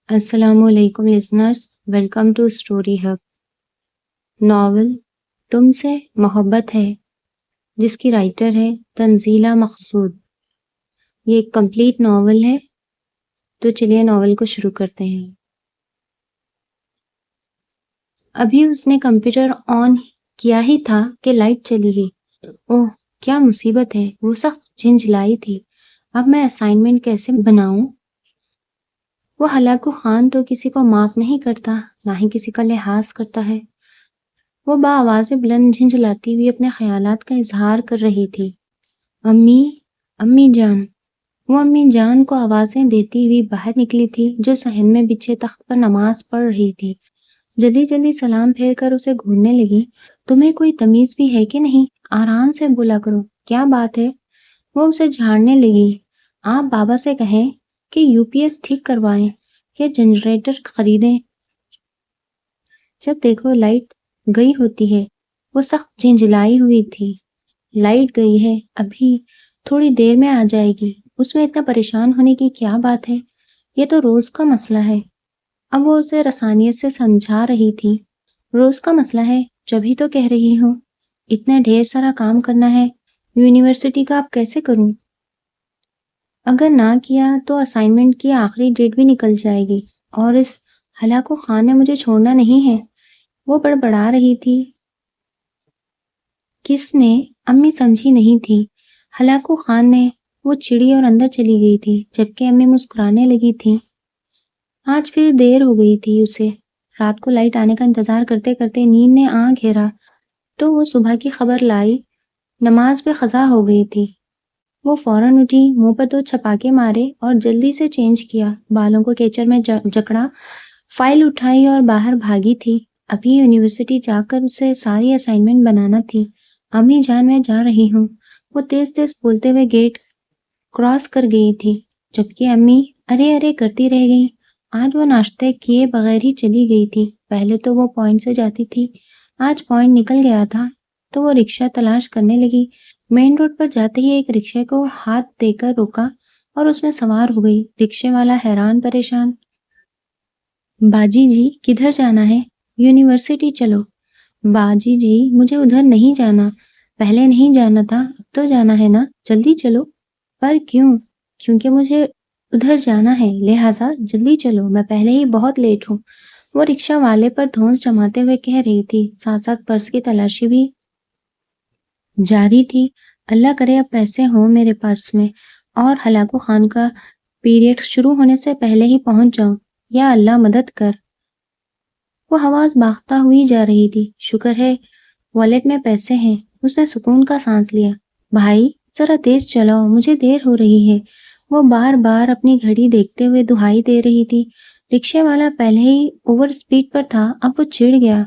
السلام علیکم listeners, welcome to Story Hub. Novel تم سے محبت ہے، جس کی رائٹر ہے تنزیلہ مقصود۔ یہ ایک کمپلیٹ ناول ہے، تو چلیے ناول کو شروع کرتے ہیں۔ ابھی اس نے کمپیوٹر آن کیا ہی تھا کہ لائٹ چلی گئی۔ اوہ کیا مصیبت ہے، وہ سخت جھنجھلائی تھی۔ اب میں اسائنمنٹ کیسے بناؤں؟ وہ ہلاکو خان تو کسی کو معاف نہیں کرتا، نہ ہی کسی کا لحاظ کرتا ہے۔ وہ بآواز بلند جھنجھلاتی ہوئی اپنے خیالات کا اظہار کر رہی تھی۔ امی، امی جان۔ وہ امی جان کو آوازیں دیتی ہوئی باہر نکلی تھی، جو صحن میں بچھے تخت پر نماز پڑھ رہی تھی۔ جلدی جلدی سلام پھیر کر اسے گھورنے لگی۔ تمہیں کوئی تمیز بھی ہے کہ نہیں؟ آرام سے بولا کرو، کیا بات ہے؟ وہ اسے جھاڑنے لگی۔ آپ بابا سے کہیں کہ یو پی ایس ٹھیک کروائیں یا جنریٹر خریدیں۔ جب دیکھو لائٹ گئی ہوتی ہے۔ وہ سخت جھنجھلائی ہوئی تھی۔ لائٹ گئی ہے، ابھی تھوڑی دیر میں آ جائے گی۔ اس میں اتنا پریشان ہونے کی کیا بات ہے؟ یہ تو روز کا مسئلہ ہے۔ اب وہ اسے رسانیت سے سمجھا رہی تھی۔ روز کا مسئلہ ہے، جبھی تو کہہ رہی ہوں۔ اتنا ڈھیر سارا کام کرنا ہے، یونیورسٹی کا اب کیسے کروں؟ اگر نہ کیا تو اسائنمنٹ کی آخری ڈیٹ بھی نکل جائے گی، اور اس ہلاکو خان نے مجھے چھوڑنا نہیں ہے۔ وہ بڑبڑا رہی تھی۔ کس نے؟ امی سمجھی نہیں تھی۔ ہلاکو خان نے۔ وہ چڑی اور اندر چلی گئی تھی، جبکہ امی مسکرانے لگی تھی۔ آج پھر دیر ہو گئی تھی اسے۔ رات کو لائٹ آنے کا انتظار کرتے کرتے نیند نے آن گھیرا تو وہ صبح کی خبر لائی۔ نماز بھی قضا ہو گئی تھی۔ وہ فوراً اٹھی، منہ پر 2 چھپاکے مارے اور جلدی سے چینج کیا، بالوں کو کیچڑ میں جکڑا، فائل اٹھائی اور باہر بھاگی تھی۔ ابھی یونیورسٹی جا کر اسے ساری اسائنمنٹ بنانا تھی۔ امی جان میں جا رہی ہوں، وہ تیز تیز بولتے ہوئے گیٹ کراس کر گئی تھی، جبکہ امی ارے ارے کرتی رہ گئی۔ آج وہ ناشتے کیے بغیر ہی چلی گئی تھی۔ پہلے تو وہ پوائنٹ سے جاتی تھی، آج پوائنٹ نکل گیا تھا تو وہ رکشہ تلاش کرنے لگی۔ مین روڈ پر جاتے ہی ایک رکشے کو ہاتھ دے کر روکا اور اس میں سوار ہو گئی۔ رکشے والا حیران پریشان۔ باجی جی کدھر جانا ہے؟ یونیورسٹی چلو۔ باجی جی مجھے ادھر نہیں جانا۔ پہلے نہیں جانا تھا، اب تو جانا ہے نا، جلدی چلو۔ پر کیوں؟ کیونکہ مجھے ادھر جانا ہے، لہٰذا جلدی چلو، میں پہلے ہی بہت لیٹ ہوں۔ وہ رکشہ والے پر دھونس جماتے ہوئے کہہ رہی تھی، ساتھ ساتھ پرس کی تلاشی بھی جاری تھی۔ اللہ کرے اب پیسے ہوں میرے پرس میں اور ہلاکو خان کا پیریڈ شروع ہونے سے پہلے ہی پہنچ جاؤں، یا اللہ مدد کر۔ وہ حواس باختہ ہوئی جا رہی تھی۔ شکر ہے والیٹ میں پیسے ہیں۔ اس نے سکون کا سانس لیا۔ بھائی ذرا تیز چلاؤ، مجھے دیر ہو رہی ہے۔ وہ بار بار اپنی گھڑی دیکھتے ہوئے دہائی دے رہی تھی۔ رکشے والا پہلے ہی اوور سپیڈ پر تھا، اب وہ چڑ گیا۔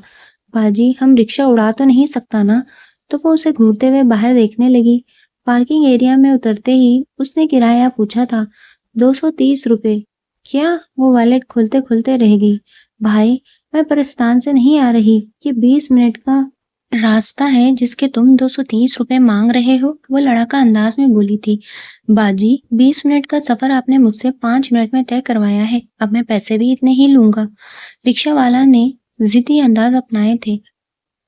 باجی ہم رکشہ اڑا تو نہیں سکتا نا؟ تو وہ اسے گھورتے ہوئے باہر دیکھنے لگی۔ پارکنگ ایریا میں اترتے ہی اس نے کرایہ پوچھا تھا، 230 روپے۔ کیا؟ وہ والیٹ کھولتے کھولتے رہ گئی۔ بھائی میں پرستان سے نہیں آ رہی، یہ 20 منٹ کا راستہ ہے جس کے تم 230 روپے مانگ رہے ہو، وہ لڑاکا انداز میں بولی تھی۔ باجی 20 منٹ کا سفر آپ نے مجھ سے 5 منٹ میں طے کروایا ہے، اب میں پیسے بھی اتنے ہی لوں گا۔ رکشہ والا نے ضدی انداز اپنائے تھے۔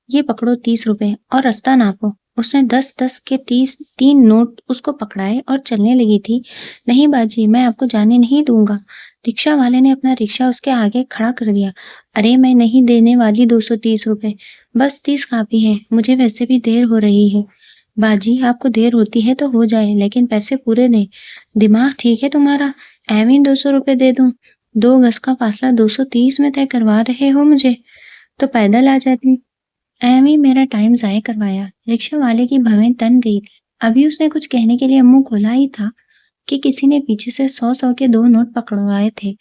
یہ پکڑو 30 روپے اور رستہ ناپو۔ اس نے 10 کے 3 نوٹ اس کو پکڑائے اور چلنے لگی تھی۔ نہیں باجی میں آپ کو جانے نہیں دوں گا۔ رکشہ والے نے اپنا رکشہ اس کے آگے کھڑا کر دیا۔ ارے میں نہیں دینے والی 230 روپے، بس 30 کافی ہے، مجھے ویسے بھی دیر ہو رہی ہے۔ باجی آپ کو دیر ہوتی ہے تو ہو جائے، لیکن پیسے پورے دیں۔ دماغ ٹھیک ہے تمہارا؟ ایویں 200 روپے دے دوں؟ 2 گز کا فاصلہ 230 میں طے کروا رہے ہو مجھے؟ تو پیدل آ جاتی۔ ایویں میرا ٹائم ضائع کروایا۔ رکشہ والے کی بھویں تن گئی تھی۔ ابھی اس نے کچھ کہنے کے لیے منہ کھولا ہی تھا کہ کسی نے پیچھے سے 100 کے 2 نوٹ پکڑوائے تھے۔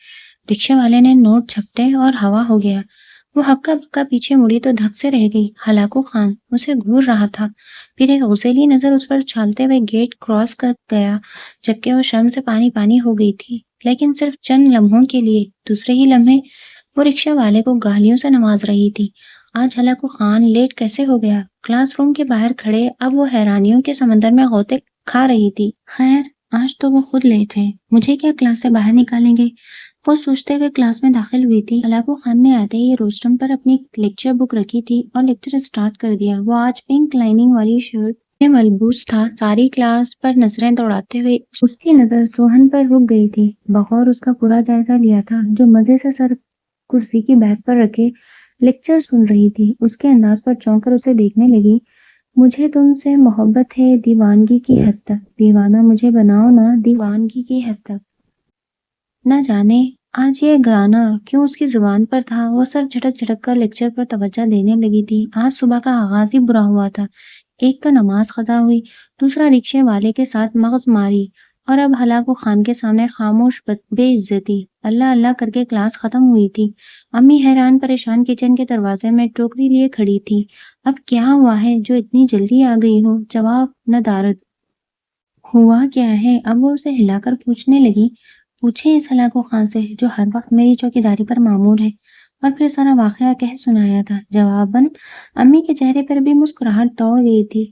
رکشے والے نے نوٹ جھپٹے اور ہوا ہو گیا۔ وہ ہکا بکا پیچھے مڑی تو دھک سے رہ گئی۔ ہلاکو خان اسے گھور رہا تھا، پھر ایک غصیلی نظر اس پر چھالتے ہوئے گیٹ کراس کر گیا، جبکہ وہ شرم سے پانی پانی ہو گئی تھی، لیکن صرف چند لمحوں کے لیے۔ دوسرے ہی لمحے وہ رکشہ والے کو گالیوں سے نواز رہی تھی۔ آج ہلاکو خان لیٹ کیسے ہو گیا؟ کلاس روم کے باہر کھڑے اب وہ حیرانیوں کے سمندر میں غوطے کھا رہی تھی۔ خیر آج تو وہ خود لیٹ ہے، مجھے کیا کلاس سے باہر نکالیں گے؟ وہ سوچتے ہوئے کلاس میں داخل ہوئی تھی۔ ہلاکو خان نے آتے ہی روسٹم پر اپنی لیکچر بک رکھی تھی اور لیکچر سٹارٹ کر دیا۔ وہ آج پنک لائننگ والی شرٹ میں ملبوس تھا۔ ساری کلاس پر نظریں دوڑاتے ہوئے اس کی نظر سوہن پر رک گئی تھی۔ بغور اس کا پورا جائزہ لیا تھا، جو مزے سے سر کرسی کی بیک پر رکھے لیکچر سن رہی تھی۔ اس کے انداز پر چونک کر اسے دیکھنے لگی۔ مجھے تم سے محبت ہے دیوانگی کی حد تک، دیوانہ مجھے بناؤ نا دیوانگی کی حد تک۔ نہ جانے آج یہ گانا کیوں اس کی زبان پر تھا۔ وہ سر جھٹک جھٹک کر لیکچر پر توجہ دینے لگی تھی۔ آج صبح کا آغاز ہی برا ہوا تھا۔ ایک تو نماز قضا ہوئی، دوسرا رکشے والے کے ساتھ مغز ماری، اور اب ہلاکو خان کے سامنے خاموش بے عزتی۔ اللہ اللہ کر کے کلاس ختم ہوئی تھی۔ امی حیران پریشان کچن کے دروازے میں ٹوکری لیے کھڑی تھی۔ اب کیا ہوا ہے جو اتنی جلدی آ گئی ہو؟ جواب نہ دارد۔ ہوا کیا ہے؟ اب وہ اسے ہلا کر پوچھنے لگی۔ پوچھیں اس ہلاکو خان سے جو ہر وقت میری چوکیداری پر مامور ہے۔ اور پھر سارا واقعہ کہہ سنایا تھا۔ جواباً امی کے چہرے پر بھی مسکراہٹ دوڑ گئی تھی۔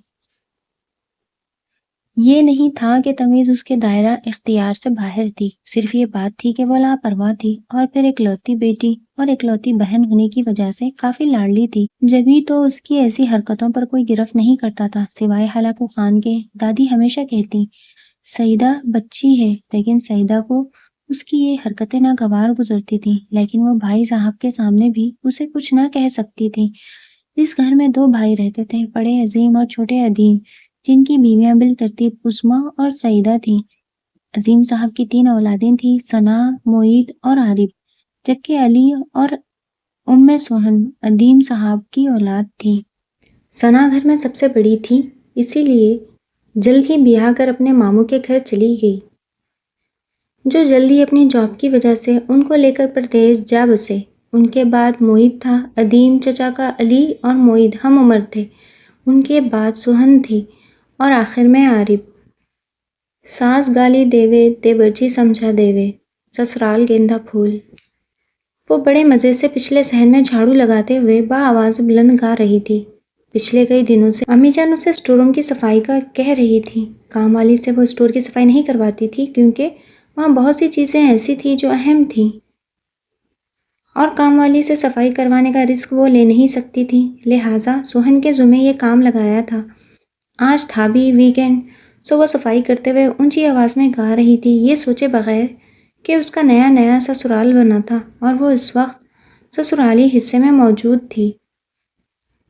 یہ نہیں تھا کہ تمیز اس کے دائرہ اختیار سے باہر تھی، صرف یہ بات تھی کہ وہ لاپرواہ تھی، اور پھر اکلوتی بیٹی اور اکلوتی بہن ہونے کی وجہ سے کافی لاڈلی تھی۔ جبھی تو اس کی ایسی حرکتوں پر کوئی گرفت نہیں کرتا تھا سوائے ہلاکو خان کے۔ دادی ہمیشہ کہتی، سعیدہ بچی ہے، لیکن سعیدہ کو اس کی یہ حرکتیں ناگوار گزرتی تھیں، لیکن وہ بھائی صاحب کے سامنے بھی اسے کچھ نہ کہہ سکتی تھی۔ اس گھر میں دو بھائی رہتے تھے، بڑے عظیم اور چھوٹے ادیم، جن کی بیویاں بالترتیب عظمیٰ اور سعیدہ تھیں۔ عظیم صاحب کی 3 اولادیں تھیں، ثنا، معید اور عارف، جبکہ علی اور سوہن عظیم صاحب کی اولاد تھی۔ ثنا گھر میں سب سے بڑی تھی، اسی لیے جلد ہی بیاہ کر اپنے ماموں کے گھر چلی گئی، جو جلد ہی اپنی جاب کی وجہ سے ان کو لے کر پردیس جا بسے۔ ان کے بعد معید تھا۔ عظیم چچا کا علی اور معید ہم عمر تھے۔ ان کے بعد سوہن تھی اور آخر میں عارف۔ ساس گالی دیوے، دیورجی سمجھا دیوے، سسرال گیندا پھول۔ وہ بڑے مزے سے پچھلے صحن میں جھاڑو لگاتے ہوئے بآواز بلند گا رہی تھی۔ پچھلے کئی دنوں سے امی جان اسے اسٹور روم کی صفائی کا کہہ رہی تھی۔ کام والی سے وہ اسٹور کی صفائی نہیں کرواتی تھی، کیونکہ وہاں بہت سی چیزیں ایسی تھیں جو اہم تھیں، اور کام والی سے صفائی کروانے کا رسک وہ لے نہیں سکتی تھی، لہٰذا سوہن کے ذمے یہ کام لگایا تھا۔ آج تھا بھی ویکینڈ، سو وہ صفائی کرتے ہوئے اونچی آواز میں گا رہی تھی، یہ سوچے بغیر کہ اس کا نیا نیا سسرال بنا تھا اور وہ اس وقت سسرالی حصے میں موجود تھی۔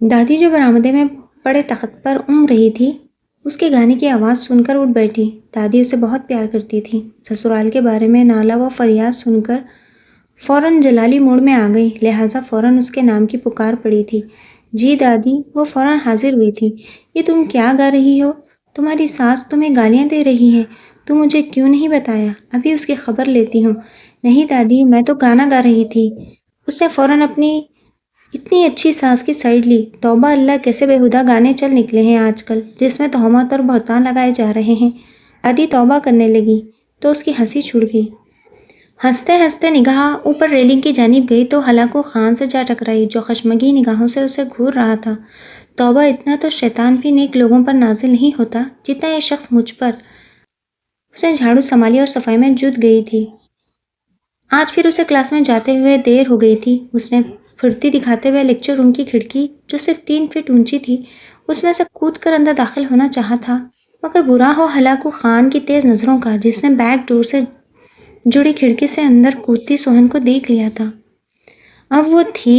دادی جو برآمدے میں پڑے تخت پر اونگ رہی تھی، اس کے گانے کی آواز سن کر اٹھ بیٹھی۔ دادی اسے بہت پیار کرتی تھی۔ سسرال کے بارے میں نالہ و فریاد سن کر فوراً جلالی موڈ میں آ گئی، لہٰذا فوراً اس کے نام کی پکار پڑی تھی۔ جی دادی، وہ فوراً حاضر ہوئی تھی۔ یہ تم کیا گا رہی ہو؟ تمہاری ساس تمہیں گالیاں دے رہی ہے، تم مجھے کیوں نہیں بتایا؟ ابھی اس کی خبر لیتی ہوں۔ نہیں دادی، میں تو گانا گا رہی تھی۔ اس نے فوراً اپنی اتنی اچھی ساس کی سائڈ لی۔ توبہ اللہ، کیسے بےہودہ گانے چل نکلے ہیں آج کل، جس میں تہمت اور بہتان لگائے جا رہے ہیں۔ دادی توبہ کرنے لگی تو اس کی ہنسی چھوٹ گئی۔ ہنستے ہنستے نگاہ اوپر ریلنگ کی جانب گئی تو ہلاکو خان سے جا ٹکرائی، جو خشمگین نگاہوں سے اسے گھور رہا تھا۔ توبہ، اتنا تو شیطان بھی نیک لوگوں پر نازل نہیں ہوتا جتنا یہ شخص مجھ پر۔ اس نے جھاڑو سنبھالی اور صفائی میں جٹ گئی تھی۔ آج پھر اسے کلاس میں جاتے ہوئے دیر ہو گئی تھی۔ اس نے پھرتی دکھاتے ہوئے لیکچر روم کی کھڑکی، جو صرف 3 فٹ اونچی تھی، اس میں سے کود کر اندر داخل ہونا چاہا تھا، مگر برا ہو ہلاکو خان کی تیز نظروں کا، جس نے بیک ڈور سے جڑی کھڑکی سے اندر کودتی سوہن کو دیکھ لیا تھا۔ اب وہ تھی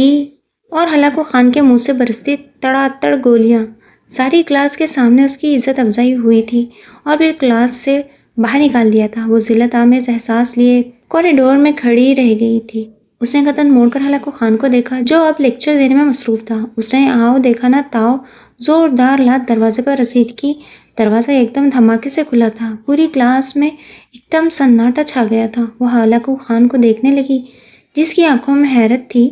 اور ہلاکو خان کے منہ سے برستی تڑا تڑ گولیاں۔ ساری کلاس کے سامنے اس کی عزت افزائی ہوئی تھی اور پھر کلاس سے باہر نکال دیا تھا۔ وہ ذلت آمیز احساس لیے کوریڈور میں کھڑی رہ گئی تھی۔ اس نے قدم موڑ کر ہلاکو خان کو دیکھا، جو اب لیکچر دینے میں مصروف تھا۔ اس نے آؤ دیکھا نہ تاؤ زوردار لات دروازے پر رسید کی۔ دروازہ ایک دم دھماکے سے کھلا تھا۔ پوری کلاس میں ایک دم سناٹا چھا گیا تھا۔ وہ ہلاکو خان کو دیکھنے لگی، جس کی آنکھوں میں حیرت تھی۔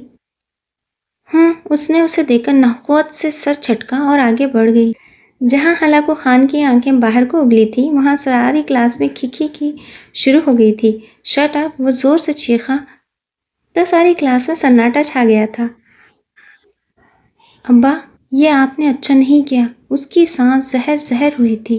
اس نے اسے دیکھ کر نخوت سے سر جھٹکا اور آگے بڑھ گئی۔ جہاں ہلاکو خان کی آنکھیں باہر کو ابلی تھی، وہاں ساری کلاس میں کھی شروع ہو گئی تھی۔ Shut up! وہ زور سے چیخا تو ساری کلاس میں سناٹا چھا گیا تھا۔ ابا، یہ آپ نے اچھا نہیں کیا۔ اس کی سانس زہر زہر ہوئی تھی۔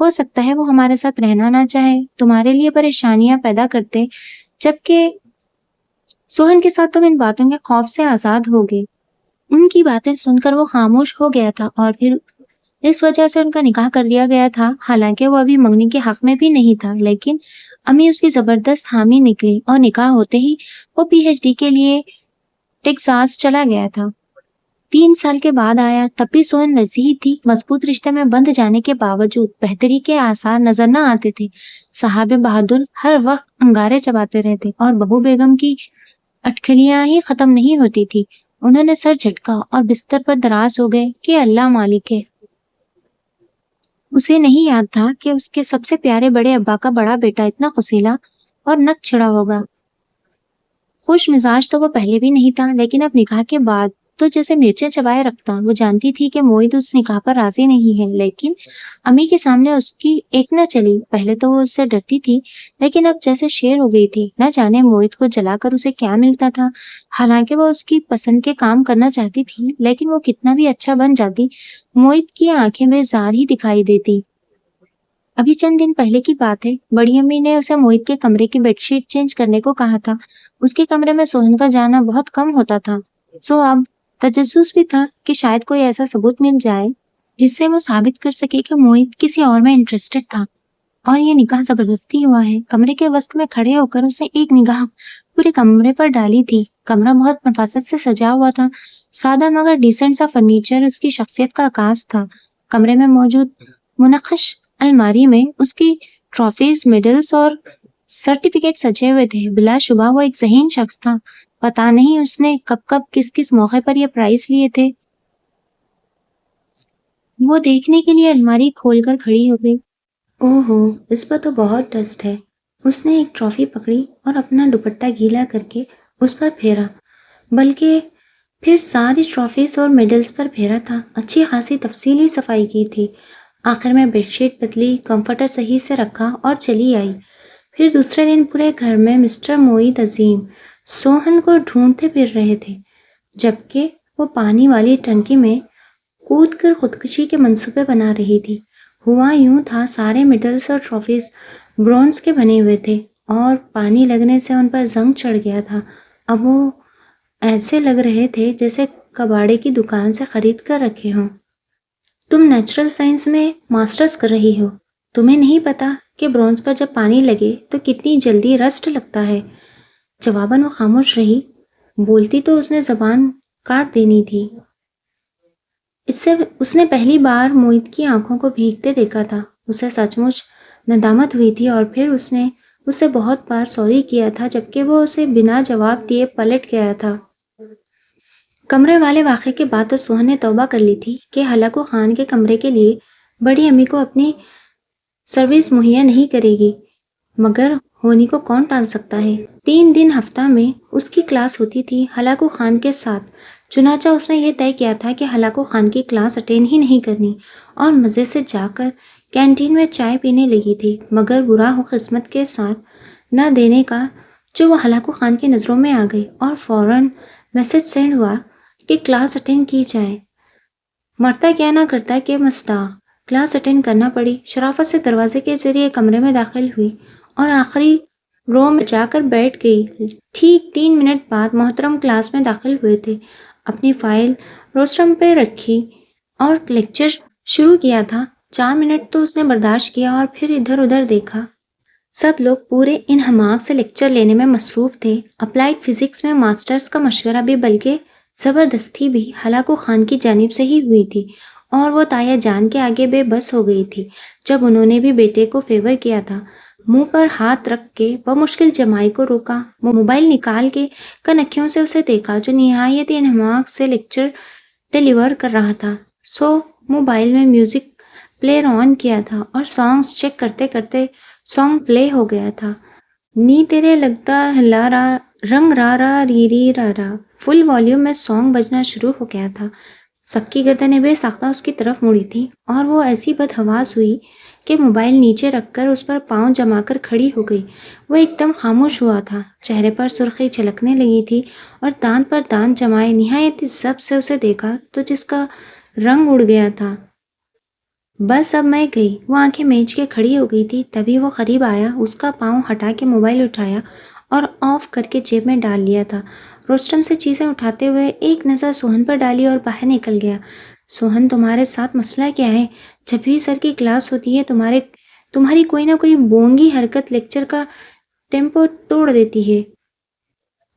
ہو سکتا ہے وہ ہمارے ساتھ رہنا نہ چاہے، تمہارے لیے پریشانیاں پیدا کرتے، جبکہ سوہن کے ساتھ تم ان باتوں کے خوف سے آزاد ہوگے۔ ان کی باتیں سن کر وہ خاموش ہو گیا تھا، اور پھر اس وجہ سے ان کا نکاح کر دیا گیا تھا، حالانکہ وہ ابھی منگنی کے حق میں بھی نہیں تھا، لیکن امی اس کی زبردست حامی نکلی اور نکاح ہوتے ہی وہ پی ایچ ڈی کے لیے ٹیکساس چلا گیا تھا۔ 3 سال کے بعد آیا، تب بھی سوہن ویسی ہی تھی، مضبوط رشتے میں بندھ جانے کے باوجود بہتری کے آثار نظر نہ آتے تھے۔ صاحب بہادر ہر وقت انگارے چباتے رہتے اور بہو بیگم کی اٹکھلیاں ہی ختم نہیں ہوتی تھی۔ انہوں نے سر جھٹکا اور بستر پر دراز ہو گئے کہ اللہ مالک ہے۔ اسے نہیں یاد تھا کہ اس کے سب سے پیارے بڑے ابا کا بڑا بیٹا اتنا غصیلا اور نک چھڑا ہوگا۔ خوش مزاج تو وہ پہلے بھی نہیں تھا، لیکن اب نکاح کے بعد تو جیسے مرچیں چبائے رکھتا۔ وہ جانتی تھی کہ موہت اس نکاح پر راضی نہیں ہے، لیکن امی کے سامنے اس کی ایک نہ چلی۔ پہلے تو وہ اس سے ڈرتی تھی، لیکن اب جیسے شیر ہو گئی تھی۔ نہ جانے موہت کو جلا کر اسے کیا ملتا تھا، حالانکہ وہ اس کی پسند کے کام کرنا چاہتی تھی، لیکن وہ کتنا بھی اچھا بن جاتی، موہت کی آنکھیں بے زار ہی دکھائی دیتی۔ ابھی چند دن پہلے کی بات ہے، بڑی امی نے اسے موہت کے کمرے کی بیڈ شیٹ چینج کرنے کو کہا تھا۔ اس کے کمرے میں سوہن کا جانا بہت کم ہوتا تھا، سو اب تجسس بھی تھا کہ شاید کوئی ایسا ثبوت مل جائے جس سے وہ ثابت کر سکے کہ موہت کسی اور میں انٹرسٹڈ تھا، اور یہ نکاح زبردستی ہوا ہے۔ کمرے کے وسط میں کھڑے ہو کر اس نے ایک نگاہ پورے کمرے پر ڈالی تھی۔ کمرہ بہت نفاست سے سجا ہوا تھا، سادہ مگر ڈیسنٹ سا فرنیچر اس کی شخصیت کا عکاس تھا۔ کمرے میں موجود منقش الماری میں اس کی ٹرافیز، میڈلز اور سرٹیفکیٹ سجے ہوئے تھے۔ بلا شبہ وہ ایک ذہین شخص تھا، پتہ نہیں اس نے کب کس موقع پر یہ پرائز لیے تھے۔ وہ دیکھنے کے لیے الماری کھول کر کھڑی ہو گئی۔ اوہو، اس پر تو بہت ڈسٹ ہے۔ اس نے ایک ٹرافی پکڑی اور اپنا دوپٹہ گیلا کر کے اس پر پھیرا، بلکہ پھر ساری ٹرافیز اور میڈلز پر پھیرا تھا۔ اچھی خاصی تفصیلی صفائی کی تھی۔ آخر میں بیڈ شیٹ بدلی، کمفرٹر صحیح سے رکھا اور چلی آئی۔ پھر دوسرے دن پورے گھر میں مسٹر موہت عظیم سوہن کو ڈھونڈتے پھر رہے تھے، جبکہ وہ پانی والی ٹنکی میں کود کر خودکشی کے منصوبے بنا رہی تھی۔ ہوا یوں تھا، سارے میڈلز اور ٹرافیز برونز کے بنے ہوئے تھے اور پانی لگنے سے ان پر زنگ چڑھ گیا تھا۔ اب وہ ایسے لگ رہے تھے جیسے کباڑے کی دکان سے خرید کر رکھے ہوں۔ تم نیچرل سائنس میں ماسٹرز کر رہی ہو، تمہیں نہیں پتا کہ برونز پر جب پانی لگے تو کتنی جلدی رسٹ لگتا ہے؟ جواباً وہ خاموش رہی۔ بولتی تو اس نے زبان کاٹ دینی تھی۔ اس نے پہلی بار موہت کی آنکھوں کو بھیگتے دیکھا تھا۔ اسے سچ مچ ندامت ہوئی تھی، اور پھر اس نے اسے بہت بار سوری کیا تھا، جبکہ وہ اسے بنا جواب دیے پلٹ گیا تھا۔ کمرے والے واقعے کے بعد تو سوہن نے توبہ کر لی تھی کہ ہلاکو خان کے کمرے کے لیے بڑی امی کو اپنی سروس مہیا نہیں کرے گی، مگر ہونی کو کون ٹال سکتا ہے۔ 3 دن ہفتہ میں اس کی کلاس ہوتی تھی ہلاکو خان کے ساتھ، چنانچہ اس نے یہ طے کیا تھا کہ ہلاکو خان کی کلاس اٹینڈ ہی نہیں کرنی، اور مزے سے جا کر کینٹین میں چائے پینے لگی تھی، مگر برا ہو قسمت کے ساتھ نہ دینے کا، جو وہ ہلاکو خان کی نظروں میں آ گئی، اور فوراً میسج سینڈ ہوا کہ کلاس اٹینڈ کی جائے۔ مرتا کیا نہ کرتا کہ مستاق کلاس اٹینڈ کرنا پڑی۔ شرافت سے دروازے کے ذریعے کمرے میں داخل ہوئی اور آخری رو میں جا کر بیٹھ گئی۔ ٹھیک 3 منٹ بعد محترم کلاس میں داخل ہوئے تھے۔ اپنی فائل روسٹرم پہ رکھی اور لیکچر شروع کیا تھا۔ 4 منٹ تو اس نے برداشت کیا اور پھر ادھر ادھر دیکھا۔ سب لوگ پورے انہماک سے لیکچر لینے میں مصروف تھے۔ اپلائیڈ فزکس میں ماسٹرز کا مشورہ بھی، بلکہ زبردستی بھی، ہلاکو خان کی جانب سے ہی ہوئی تھی، اور وہ تایا جان کے آگے بے بس ہو گئی تھی جب انہوں نے بھی بیٹے کو فیور کیا تھا۔ منہ پر ہاتھ رکھ کے بمشکل جمائی کو روکا، موبائل نکال کے کنکھیوں سے اسے دیکھا جو نہایت انہماک سے لیکچر ڈیلیور کر رہا تھا۔ سو موبائل میں میوزک پلیئر آن کیا تھا اور سانگز چیک کرتے کرتے سانگ پلے ہو گیا تھا۔ نی تیرے لگتا ہے لارا رنگ رارا ری ری رارا، فل والیوم میں سانگ بجنا شروع ہو گیا تھا۔ سب کی گردنیں بے ساختہ اس کی طرف مڑی تھی، اور وہ ایسی بدحواس ہوئی کہ موبائل نیچے رکھ کر اس پر پاؤں جما کر کھڑی ہو گئی۔ وہ ایک دم خاموش ہوا تھا، چہرے پر سرخی جھلکنے لگی تھی، اور دانت پر دانت جمائے نہایت ضبط سے اسے دیکھا تو جس کا رنگ اڑ گیا تھا۔ بس اب میں گئی۔ وہ آنکھیں میچ کے کھڑی ہو گئی تھی، تبھی وہ قریب آیا، اس کا پاؤں ہٹا کے موبائل اٹھایا اور آف کر کے جیب میں ڈال لیا تھا۔ رستم سے چیزیں اٹھاتے ہوئے ایک نظر سوہن پر ڈالی اور باہر نکل گیا۔ سوہن، تمہارے ساتھ مسئلہ کیا ہے؟ جب بھی سر کی کلاس ہوتی ہے تمہاری کوئی نہ کوئی بونگی حرکت لیکچر کا ٹیمپو توڑ دیتی ہے۔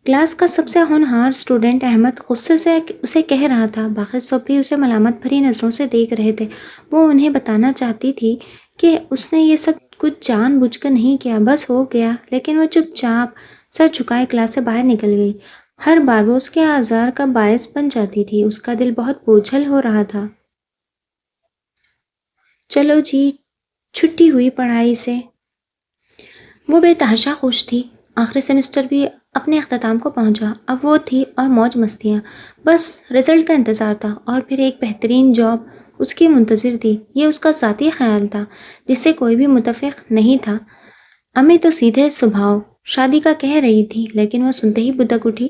کلاس کا سب سے ہونہار اسٹوڈنٹ احمد غصے سے اسے کہہ رہا تھا۔ باقی سب بھی اسے ملامت بھری نظروں سے دیکھ رہے تھے۔ وہ انہیں بتانا چاہتی تھی کہ اس نے یہ سب کچھ جان بوجھ کر نہیں کیا، بس ہو گیا، لیکن وہ چپ چاپ سر جھکائے کلاس سے باہر نکل گئی۔ ہر بار وہ اس کے آزار کا باعث بن جاتی تھی۔ اس کا دل بہت بوجھل ہو رہا تھا۔ چلو جی، چھٹی ہوئی پڑھائی سے۔ وہ بے تحاشا خوش تھی۔ آخری سیمسٹر بھی اپنے اختتام کو پہنچا۔ اب وہ تھی اور موج مستیاں، بس رزلٹ کا انتظار تھا اور پھر ایک بہترین جاب اس کی منتظر تھی۔ یہ اس کا ذاتی خیال تھا جس سے کوئی بھی متفق نہیں تھا۔ امی تو سیدھے سبھاؤ شادی کا کہہ رہی تھی، لیکن وہ سنتے ہی بدک اٹھی۔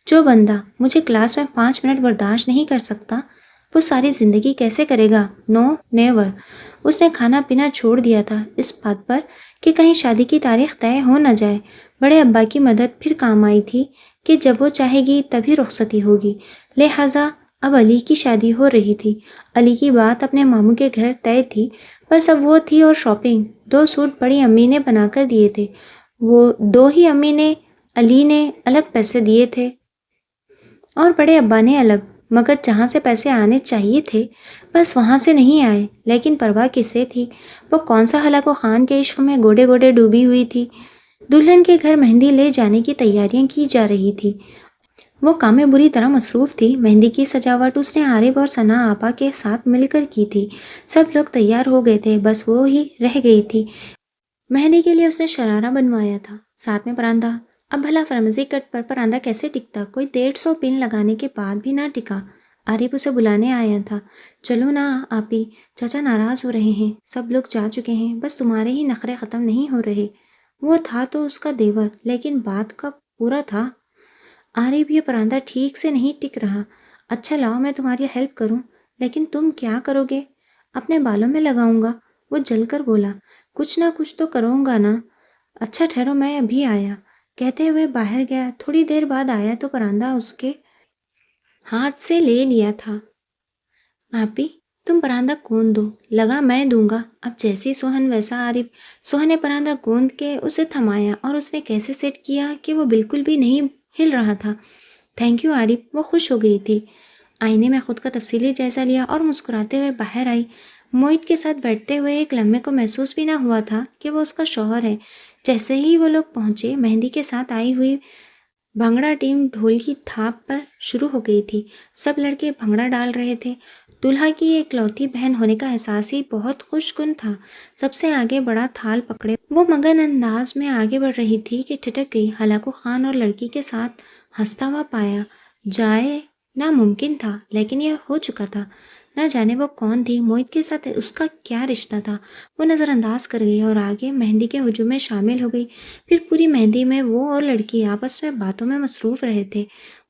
جو بندہ مجھے کلاس میں 5 منٹ برداشت نہیں کر سکتا، وہ ساری زندگی کیسے کرے گا؟ نو نیور۔ اس نے کھانا پینا چھوڑ دیا تھا اس بات پر کہ کہیں شادی کی تاریخ طے ہو نہ جائے۔ بڑے ابا کی مدد پھر کام آئی تھی کہ جب وہ چاہے گی تبھی رخصتی ہوگی، لہٰذا اب علی کی شادی ہو رہی تھی۔ علی کی بات اپنے ماموں کے گھر طے تھی، بس اب وہ تھی اور شاپنگ۔ 2 سوٹ بڑی امی نے بنا کر دیے تھے۔ وہ 2 ہی امی نے علی نے الگ پیسے دیے تھے اور بڑے ابا نے الگ، مگر جہاں سے پیسے آنے چاہیے تھے بس وہاں سے نہیں آئے۔ لیکن پرواہ کسے تھی؟ وہ کون سا ہلاکو خان کے عشق میں گوڈے گوڈے ڈوبی ہوئی تھی۔ دلہن کے گھر مہندی لے جانے کی تیاریاں کی جا رہی تھی۔ وہ کام میں بری طرح مصروف تھی۔ مہندی کی سجاوٹ اس نے عارف اور ثنا آپا کے ساتھ مل کر کی تھی۔ سب لوگ تیار ہو گئے تھے، بس وہ ہی رہ گئی تھی۔ مہندی کے لیے اس نے شرارہ بنوایا تھا، ساتھ میں پراندہ۔ اب بھلا فرمزی کٹ پر پراندہ کیسے ٹکتا؟ کوئی 150 پن لگانے کے بعد بھی نہ ٹکا۔ عارف اسے بلانے آیا تھا۔ چلو نا آپی، چاچا ناراض ہو رہے ہیں، سب لوگ جا چکے ہیں، بس تمہارے ہی نخرے ختم نہیں ہو رہے۔ وہ تھا تو اس کا دیور، لیکن بات کا پورا تھا۔ عارف، یہ پراندہ ٹھیک سے نہیں ٹک رہا۔ اچھا لاؤ میں تمہاری ہیلپ کروں۔ لیکن تم کیا کرو گے؟ اپنے بالوں میں لگاؤں گا، وہ جل کر بولا۔ کچھ نہ کچھ تو کروں گا نا۔ اچھا ٹھہرو، میں ابھی آیا، کہتے ہوئے باہر گیا۔ تھوڑی دیر بعد آیا تو پراندہ اس کے ہاتھ سے لے لیا تھا۔ آپی، تم پراندہ گوند دو، لگا میں دوں گا۔ اب جیسی سوہن ویسا عارف۔ سوہن نے پراندہ گوند کے اسے تھمایا اور اس نے کیسے سیٹ کیا کہ وہ بالکل بھی نہیں ہل رہا تھا۔ تھینک یو عارف، وہ خوش ہو گئی تھی۔ آئینے میں خود کا تفصیلی جائزہ لیا اور مسکراتے ہوئے باہر آئی۔ موہت کے ساتھ بیٹھتے ہوئے ایک لمحے کو محسوس بھی نہ ہوا تھا کہ وہ اس کا شوہر ہے۔ جیسے ہی وہ لوگ پہنچے، مہندی کے ساتھ آئی ہوئی بھنگڑا ٹیم ڈھول کی تھاپ پر شروع ہو گئی تھی۔ سب لڑکے بھنگڑا ڈال رہے تھے۔ دولہا کی ایک لوتی بہن ہونے کا احساس ہی بہت خوش کن تھا۔ سب سے آگے بڑا تھال پکڑے وہ مگن انداز میں آگے بڑھ رہی تھی کہ ٹھٹک گئی۔ ہلاکو خان اور لڑکی کے ساتھ ہنستا ہوا پایا جائے ناممکن تھا، لیکن یہ ہو چکا تھا۔ نہ جانے وہ کون تھی، موہت کے ساتھ اس کا کیا رشتہ تھا؟ وہ نظر انداز کر گئی اور آگے مہندی کے ہجوم میں شامل ہو گئی۔ پھر پوری مہندی میں وہ اور لڑکی آپس میں باتوں میں مصروف رہے تھے۔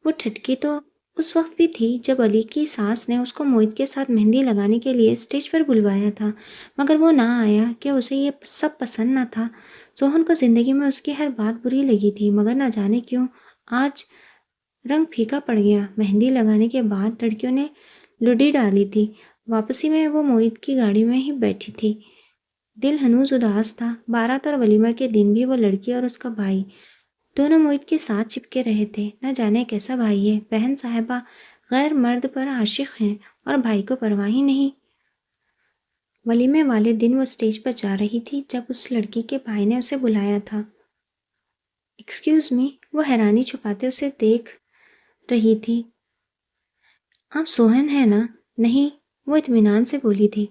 وہ ٹھٹکی تو اس وقت بھی تھی جب علی کی ساس نے اس کو موہت کے ساتھ مہندی لگانے کے لیے اسٹیج پر بلوایا تھا، مگر وہ نہ آیا کہ اسے یہ سب پسند نہ تھا۔ سوہن کو زندگی میں اس کی ہر بات بری لگی تھی، مگر نہ جانے کیوں آج رنگ پھیکا پڑ گیا۔ مہندی لگانے کے بعد لڑکیوں نے لڈی ڈالی تھی۔ واپسی میں وہ موہت کی گاڑی میں ہی بیٹھی تھی۔ دل ہنوز اداس تھا۔ بارات اور ولیمہ کے دن بھی وہ لڑکی اور اس کا بھائی دونوں موہت کے ساتھ چپکے رہے تھے۔ نہ جانے کیسا بھائی ہے۔ بہن صاحبہ غیر مرد پر عاشق ہیں اور بھائی کو پرواہ ہی نہیں۔ ولیمے والے دن وہ اسٹیج پر جا رہی تھی جب اس لڑکی کے بھائی نے اسے بلایا تھا۔ ایکسکیوز می، وہ حیرانی چھپاتے اسے دیکھ رہی تھی۔ آپ سوہن ہے نا؟ نہیں، وہ اطمینان سے بولی تھی۔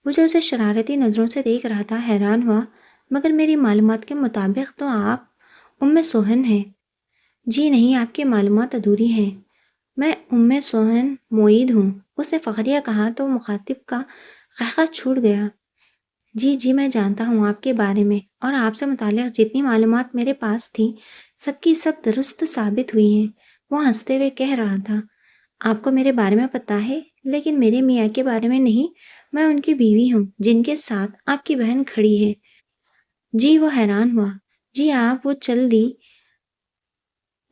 وہ جو اسے شرارتی نظروں سے دیکھ رہا تھا حیران ہوا۔ مگر میری معلومات کے مطابق تو آپ سوہن ہیں۔ جی نہیں، آپ کی معلومات ادھوری ہیں۔ میں سوہن معید ہوں۔ اس نے فخریہ کہا تو مخاطب کا قہقہ چھوٹ گیا۔ جی میں جانتا ہوں آپ کے بارے میں، اور آپ سے متعلق جتنی معلومات میرے پاس تھیں سب کی سب درست ثابت ہوئی ہیں۔ وہ ہنستے ہوئے کہہ رہا تھا۔ آپ کو میرے بارے میں پتہ ہے، لیکن میرے میاں کے بارے میں نہیں۔ میں ان کی بیوی ہوں جن کے ساتھ آپ کی بہن کھڑی ہے۔ جی وہ حیران ہوا۔ جی آپ، وہ چل دی۔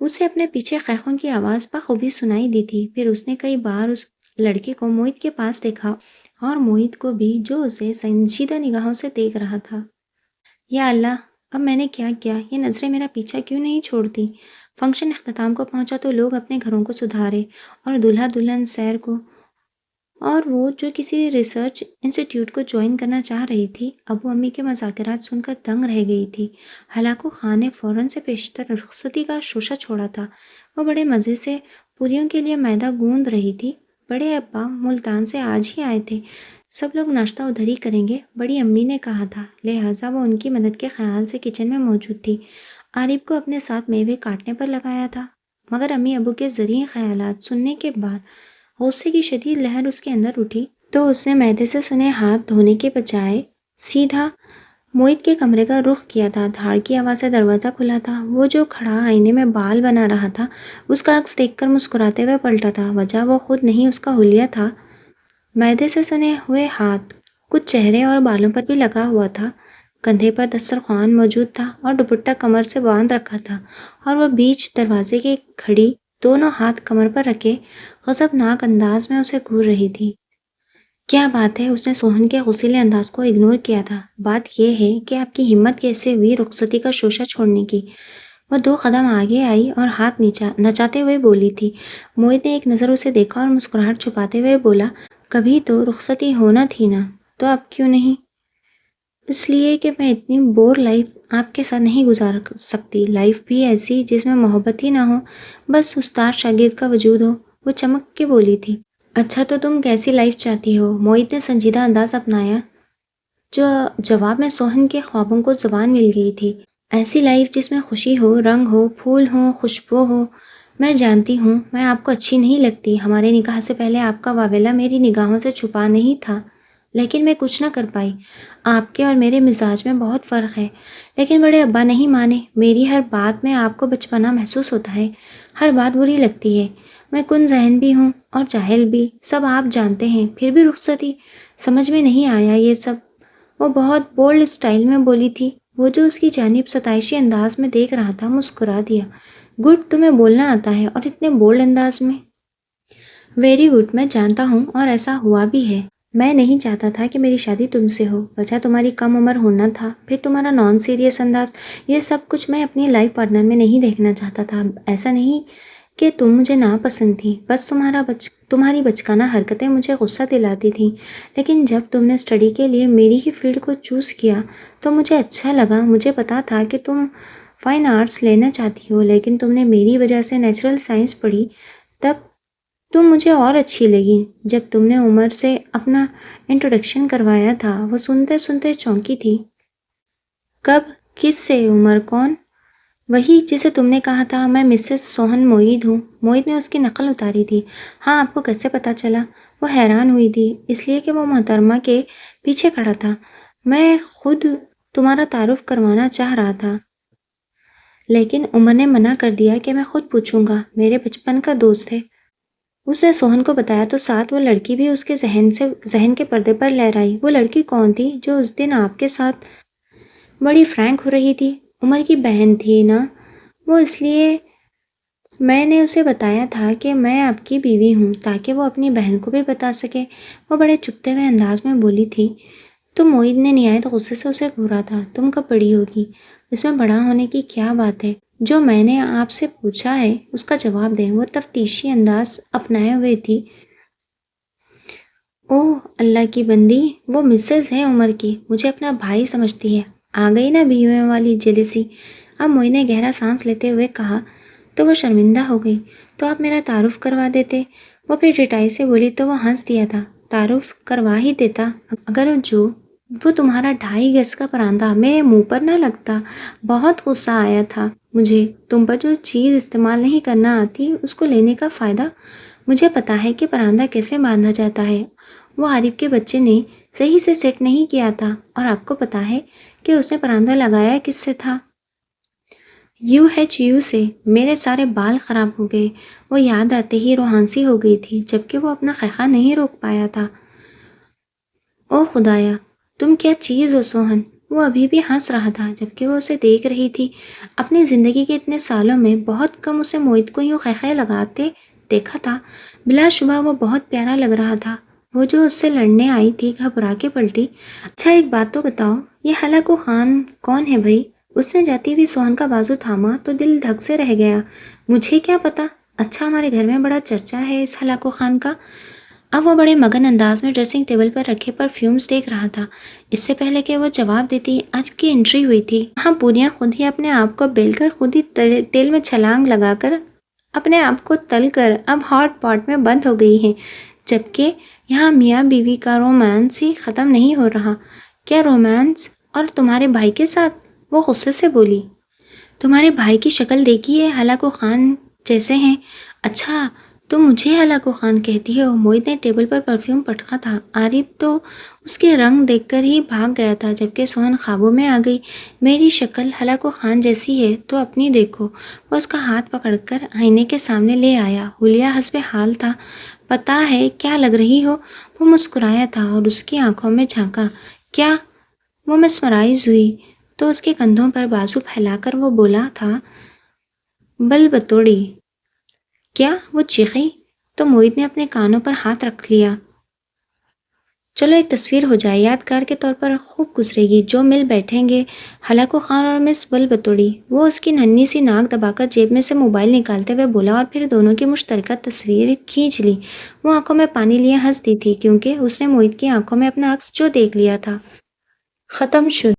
اسے اپنے پیچھے قیقوں کی آواز بخوبی سنائی دی تھی۔ پھر اس نے کئی بار اس لڑکے کو موہت کے پاس دیکھا اور موہت کو بھی، جو اسے سنجیدہ نگاہوں سے دیکھ رہا تھا۔ یا اللہ، اب میں نے کیا کیا؟ یہ نظریں میرا پیچھا کیوں نہیں چھوڑتی؟ فنکشن اختتام کو پہنچا تو لوگ اپنے گھروں کو سدھارے اور دلہا دلہن سیر کو، اور وہ جو کسی ریسرچ انسٹیٹیوٹ کو جوائن کرنا چاہ رہی تھی، ابو امی کے مذاکرات سن کر دنگ رہ گئی تھی۔ ہلاکو خان نے فوراً سے پیشتر رخصتی کا شوشہ چھوڑا تھا۔ وہ بڑے مزے سے پوریوں کے لیے میدہ گوندھ رہی تھی۔ بڑے ابا ملتان سے آج ہی آئے تھے، سب لوگ ناشتہ ادھر ہی کریں گے، بڑی امی نے کہا تھا، لہٰذا وہ ان کی مدد کے خیال سے کچن میں موجود تھی۔ عارف کو اپنے ساتھ میوے کاٹنے پر لگایا تھا، مگر امی ابو کے ذریعے خیالات سننے کے بعد غصے کی شدید لہر اس کے اندر اٹھی تو اس نے میدے سے سنے ہاتھ دھونے کے بجائے سیدھا موہت کے کمرے کا رخ کیا تھا۔ دھاڑ کی آواز سے دروازہ کھلا تھا۔ وہ جو کھڑا آئینے میں بال بنا رہا تھا، اس کا عکس دیکھ کر مسکراتے ہوئے پلٹا تھا۔ وجہ وہ خود نہیں، اس کا حلیہ تھا۔ میدے سے سنے ہوئے ہاتھ کچھ چہرے اور بالوں پر بھی لگا ہوا تھا۔ کندھے پر دسترخوان موجود تھا اور دوپٹہ کمر سے باندھ رکھا تھا، اور وہ بیچ دروازے کے کھڑی دونوں ہاتھ کمر پر رکھے غضبناک انداز میں اسے گھور رہی تھی۔ کیا بات ہے؟ اس نے سوہن کے غصیلے انداز کو اگنور کیا تھا۔ بات یہ ہے کہ آپ کی ہمت کیسے ہوئی رخصتی کا شوشہ چھوڑنے کی؟ وہ 2 قدم آگے آئی اور ہاتھ نچاتے ہوئے بولی تھی۔ موہت نے ایک نظر اسے دیکھا اور مسکراہٹ چھپاتے ہوئے بولا، کبھی تو رخصتی ہونا تھی نا، تو اب کیوں نہیں؟ اس لیے کہ میں اتنی بور لائف آپ کے ساتھ نہیں گزار سکتی، لائف بھی ایسی جس میں محبت ہی نہ ہو، بس استاد شاگرد کا وجود ہو۔ وہ چمک کے بولی تھی۔ اچھا تو تم کیسی لائف چاہتی ہو؟ موہت نے سنجیدہ انداز اپنایا۔ جواب میں سوہن کے خوابوں کو زبان مل گئی تھی۔ ایسی لائف جس میں خوشی ہو، رنگ ہو، پھول ہو، خوشبو ہو۔ میں جانتی ہوں میں آپ کو اچھی نہیں لگتی، ہمارے نکاح سے پہلے آپ کا واویلا میری نگاہوں سے چھپا نہیں تھا، لیکن میں کچھ نہ کر پائی۔ آپ کے اور میرے مزاج میں بہت فرق ہے، لیکن بڑے ابا نہیں مانے۔ میری ہر بات میں آپ کو بچپنا محسوس ہوتا ہے، ہر بات بری لگتی ہے۔ میں کن ذہن بھی ہوں اور جاہل بھی، سب آپ جانتے ہیں، پھر بھی رخصتی؟ سمجھ میں نہیں آیا یہ سب۔ وہ بہت بولڈ اسٹائل میں بولی تھی۔ وہ جو اس کی جانب ستائشی انداز میں دیکھ رہا تھا مسکرا دیا۔ گڈ، تمہیں بولنا آتا ہے، اور اتنے بولڈ انداز میں۔ ویری گڈ، میں جانتا ہوں اور ایسا ہوا بھی ہے۔ میں نہیں چاہتا تھا کہ میری شادی تم سے ہو، وجہ تمہاری کم عمر ہونا تھا، پھر تمہارا نان سیریس انداز، یہ سب کچھ میں اپنی لائف پارٹنر میں نہیں دیکھنا چاہتا تھا۔ ایسا نہیں کہ تم مجھے ناپسند تھی، بس تمہاری بچکانہ حرکتیں مجھے غصہ دلاتی تھیں، لیکن جب تم نے اسٹڈی کے لیے میری ہی فیلڈ کو چوز کیا تو مجھے اچھا لگا۔ مجھے پتا تھا کہ تم فائن آرٹس لینا چاہتی ہو، لیکن تم نے میری وجہ سے نیچرل سائنس پڑھی، تب تم مجھے اور اچھی لگی۔ جب تم نے عمر سے اپنا انٹروڈکشن کروایا تھا، وہ سنتے سنتے چونکی تھی۔ کب؟ کس سے؟ عمر کون؟ وہی جسے تم نے کہا تھا میں مسز سوہن موہت ہوں۔ موہت نے اس کی نقل اتاری تھی۔ ہاں، آپ کو کیسے پتا چلا؟ وہ حیران ہوئی تھی، اس لیے کہ وہ محترمہ کے پیچھے کھڑا تھا۔ میں خود تمہارا تعارف کروانا چاہ رہا تھا، لیکن عمر نے منع کر دیا کہ میں خود پوچھوں گا، میرے بچپن کا دوست ہے۔ اس نے سوہن کو بتایا تو ساتھ وہ لڑکی بھی اس کے ذہن کے پردے پر لہرائی۔ وہ لڑکی کون تھی جو اس دن آپ کے ساتھ بڑی فرینک ہو رہی تھی؟ عمر کی بہن تھی نا وہ، اس لیے میں نے اسے بتایا تھا کہ میں آپ کی بیوی ہوں، تاکہ وہ اپنی بہن کو بھی بتا سکے۔ وہ بڑے چپتے ہوئے انداز میں بولی تھی۔ تو موہت نے نہایت غصے سے اسے گھورا تھا۔ تم کب بڑی ہوگی؟ اس میں بڑا ہونے کی کیا بات ہے؟ جو میں نے آپ سے پوچھا ہے اس کا جواب دیں۔ وہ تفتیشی انداز اپنائے ہوئے تھی۔ اوہ اللہ کی بندی، وہ مسز ہے عمر کی، مجھے اپنا بھائی سمجھتی ہے۔ آ گئی نا بیویوں والی جیلسی۔ اب موہت نے گہرا سانس لیتے ہوئے کہا۔ تو وہ شرمندہ ہو گئی۔ تو آپ میرا تعارف کروا دیتے۔ وہ پھر ٹٹائی سے بولی تو وہ ہنس دیا تھا۔ تعارف کروا ہی دیتا اگر وہ تمہارا 2.5 گز کا پراندہ میرے منہ پر نہ لگتا۔ بہت غصہ آیا تھا مجھے تم پر۔ جو چیز استعمال نہیں کرنا آتی اس کو لینے کا فائدہ؟ مجھے پتا ہے کہ پراندہ کیسے باندھا جاتا ہے۔ وہ عارف کے بچے نے صحیح سے سیٹ نہیں کیا تھا، اور آپ کو پتا ہے کہ اس نے پراندہ لگایا کس سے تھا؟ UHU سے۔ میرے سارے بال خراب ہو گئے۔ وہ یاد آتے ہی روحانسی ہو گئی تھی، جبکہ وہ اپنا خیخہ نہیں روک پایا تھا۔ او خدایا، تم کیا چیز ہو سوہن؟ وہ ابھی بھی ہنس رہا تھا جبکہ وہ اسے دیکھ رہی تھی۔ اپنی زندگی کے اتنے سالوں میں بہت کم اسے موہت کو یوں خے لگاتے دیکھا تھا۔ بلا شبہ وہ بہت پیارا لگ رہا تھا۔ وہ جو اس سے لڑنے آئی تھی گھبرا کے پلٹی۔ اچھا ایک بات تو بتاؤ، یہ ہلاکو خان کون ہے بھائی؟ اس نے جاتی ہوئی سوہن کا بازو تھاما تو دل دھک سے رہ گیا۔ مجھے کیا پتا؟ اچھا ہمارے گھر میں بڑا چرچا ہے اس ہلاکو خان کا۔ اب وہ بڑے مگن انداز میں ڈریسنگ ٹیبل پر رکھے پرفیومز دیکھ رہا تھا۔ اس سے پہلے کہ وہ جواب دیتی عارف کی انٹری ہوئی تھی۔ وہاں پوریاں خود ہی اپنے آپ کو بیل کر خود ہی تیل میں چھلانگ لگا کر اپنے آپ کو تل کر اب ہاٹ پاٹ میں بند ہو گئی ہیں، جبکہ یہاں میاں بیوی کا رومانس ہی ختم نہیں ہو رہا۔ کیا رومانس؟ اور تمہارے بھائی کے ساتھ؟ وہ غصے سے بولی۔ تمہارے بھائی کی شکل دیکھی ہے، ہلاکو خان جیسے ہیں۔ اچھا تم مجھے ہلاکو خان کہتی ہو؟ موہت نے ٹیبل پر پرفیوم پٹکا تھا۔ عارف تو اس کے رنگ دیکھ کر ہی بھاگ گیا تھا جبکہ سوہن خوابوں میں آ گئی۔ میری شکل ہلاکو خان جیسی ہے تو اپنی دیکھو۔ وہ اس کا ہاتھ پکڑ کر آئینے کے سامنے لے آیا۔ حلیہ حسب حال تھا۔ پتا ہے کیا لگ رہی ہو؟ وہ مسکرایا تھا اور اس کی آنکھوں میں جھانکا۔ کیا؟ وہ مسمرائز ہوئی تو اس کے کندھوں پر بازو پھیلا کر وہ بولا تھا، بل بتوڑی۔ کیا؟ وہ چیخی تو موہت نے اپنے کانوں پر ہاتھ رکھ لیا۔ چلو ایک تصویر ہو جائے، یادگار کے طور پر خوب گزرے گی۔ جو مل بیٹھیں گے ہلاکو خان اور مس بل بتوڑی۔ وہ اس کی ننھی سی ناک دبا کر جیب میں سے موبائل نکالتے ہوئے بولا اور پھر دونوں کی مشترکہ تصویر کھینچ لی۔ وہ آنکھوں میں پانی لیے ہنس دی تھی کیونکہ اس نے موہت کی آنکھوں میں اپنا عکس جو دیکھ لیا تھا۔ ختم شد۔